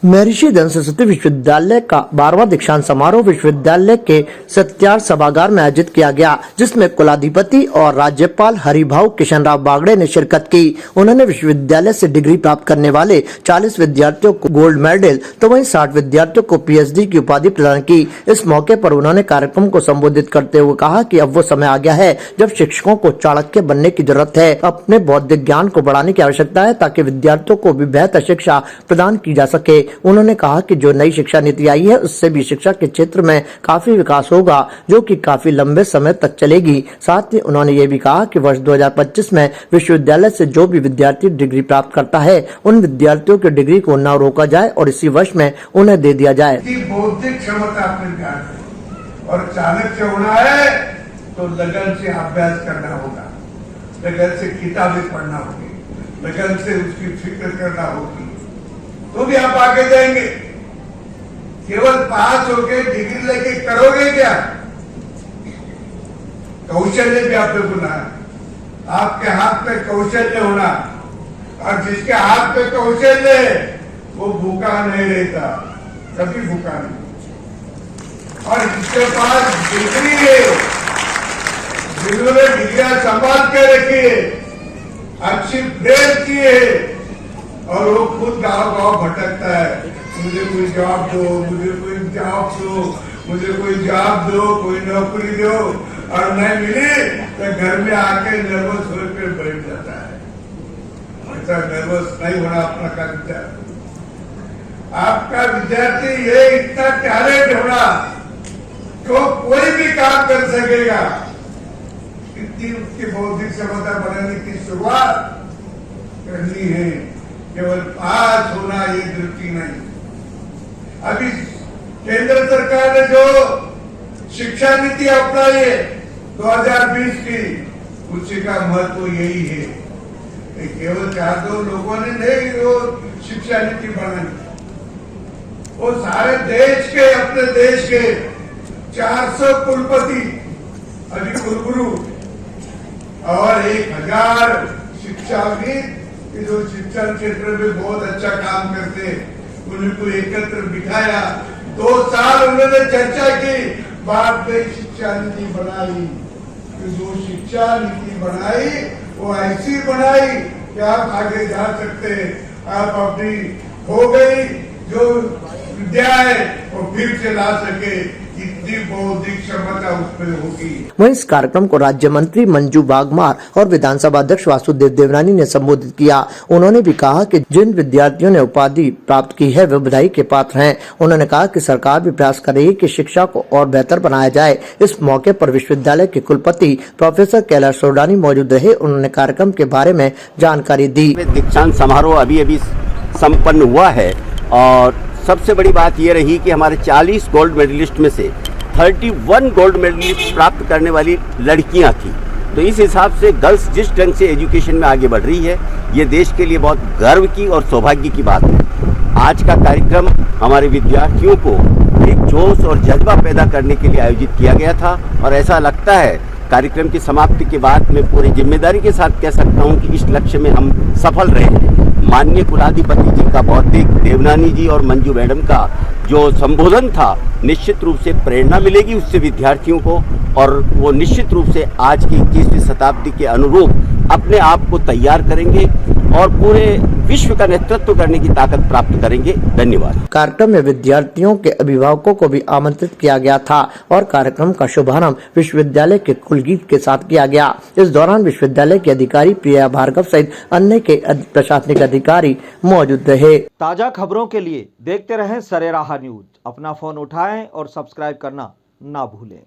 महर्षि दयानंद सरस्वती विश्वविद्यालय का 12वां दीक्षांत समारोह विश्वविद्यालय के सत्यार्थ सभागार में आयोजित किया गया, जिसमें कुलाधिपति और राज्यपाल हरिभाऊ किशनराव बागड़े ने शिरकत की। उन्होंने विश्वविद्यालय से डिग्री प्राप्त करने वाले 40 विद्यार्थियों को गोल्ड मेडल तो वहीं 60 विद्यार्थियों को पीएचडी की उपाधि प्रदान की। इस मौके पर उन्होंने कार्यक्रम को संबोधित करते हुए कहा कि अब वो समय आ गया है जब शिक्षकों को चाणक्य बनने की जरूरत है। अपने बौद्धिक ज्ञान को बढ़ाने की आवश्यकता है ताकि विद्यार्थियों को भी बेहतर शिक्षा प्रदान की जा सके। उन्होंने कहा कि जो नई शिक्षा नीति आई है उससे भी शिक्षा के क्षेत्र में काफी विकास होगा, जो कि काफी लंबे समय तक चलेगी। साथ ही उन्होंने ये भी कहा कि वर्ष 2025 में विश्वविद्यालय से जो भी विद्यार्थी डिग्री प्राप्त करता है उन विद्यार्थियों की डिग्री को न रोका जाए और इसी वर्ष में उन्हें दे दिया जाए। बौद्धिक क्षमता अपने और चाणक्य होना है तो लगन से अभ्यास करना होगा, लगन से किताबें पढ़ना होगी, लगन से उसकी फिक्र करना होगी, तो भी आप आगे जाएंगे। केवल पास होके डिग्री लेके करोगे क्या? कौशल्य भी आपने सुना है, आपके हाथ में कौशल्य होना, और जिसके हाथ में कौशल्य है वो भूखा नहीं रहता, कभी भूखा नहीं। और जिसके पास डिग्री है, जिन्होंने डिग्रियां संभाल के रखी है, अच्छी प्रेस की है, और वो खुद गांव-गांव भटकता है, मुझे कोई जॉब दो, मुझे कोई जॉब दो, मुझे कोई जॉब दो, कोई नौकरी दो, और नहीं मिली तो घर में आके नर्वस होकर बैठ जाता है। ऐसा नर्वस नहीं होना अपना का विद्यार्थी। आपका विद्यार्थी ये इतना टैलेंट होना तो कोई भी काम कर सकेगा। इतनी उसकी बौद्धिक क्षमता बनाने की शुरुआत करनी है, केवल पास होना ये दृष्टि नहीं। अभी केंद्र सरकार ने जो शिक्षा नीति अपनाई है 2020 की, उसी का महत्व यही है। केवल 4-2 लोगों ने नहीं वो शिक्षा नीति बनाई, वो सारे देश के, अपने देश के 400 कुलपति, अभी कुलगुरु और 1000 शिक्षाविद जो शिक्षण क्षेत्र में बहुत अच्छा काम करते, उनको एकत्र बिठाया। 2 साल उन्होंने चर्चा की, बाद में शिक्षा नीति बनाई। जो शिक्षा नीति बनाई वो ऐसी बनाई कि आप आगे जा सकते, आप अपनी हो गई जो विद्या है वो फिर से ला सके, इतनी बौद्धिक क्षमता उसमें होगी। वहीं इस कार्यक्रम को राज्य मंत्री मंजू बागमार और विधानसभा अध्यक्ष वासुदेव देवनानी ने संबोधित किया। उन्होंने भी कहा कि जिन विद्यार्थियों ने उपाधि प्राप्त की है वे बधाई के पात्र हैं। उन्होंने कहा कि सरकार भी प्रयास करेगी कि शिक्षा को और बेहतर बनाया जाए। इस मौके पर विश्वविद्यालय के कुलपति प्रोफेसर कैलाश सोडानी मौजूद रहे। उन्होंने कार्यक्रम के बारे में जानकारी दी। दीक्षांत समारोह अभी सम्पन्न हुआ है और सबसे बड़ी बात ये रही कि हमारे 40 गोल्ड मेडलिस्ट में से 31 गोल्ड मेडलिस्ट प्राप्त करने वाली लड़कियां थी। तो इस हिसाब से गर्ल्स जिस ढंग से एजुकेशन में आगे बढ़ रही है, ये देश के लिए बहुत गर्व की और सौभाग्य की बात है। आज का कार्यक्रम हमारे विद्यार्थियों को एक जोश और जज्बा पैदा करने के लिए आयोजित किया गया था, और ऐसा लगता है कार्यक्रम की समाप्ति के बाद मैं पूरी जिम्मेदारी के साथ कह सकता हूं कि इस लक्ष्य में हम सफल रहे हैं। माननीय कुलाधिपति जी का बौद्धिक, देवनानी जी और मंजू मैडम का जो संबोधन था, निश्चित रूप से प्रेरणा मिलेगी उससे विद्यार्थियों को, और वो निश्चित रूप से आज की 21वीं शताब्दी के अनुरूप अपने आप को तैयार करेंगे और पूरे विश्व का नेतृत्व करने की ताकत प्राप्त करेंगे। धन्यवाद। कार्यक्रम में विद्यार्थियों के अभिभावकों को भी आमंत्रित किया गया था और कार्यक्रम का शुभारंभ विश्वविद्यालय के कुलगीत के साथ किया गया। इस दौरान विश्वविद्यालय के अधिकारी प्रिया भार्गव सहित अन्य के प्रशासनिक अधिकारी मौजूद रहे। ताजा खबरों के लिए देखते रहें सरेराह न्यूज। अपना फोन उठाएं और सब्सक्राइब करना ना भूलें।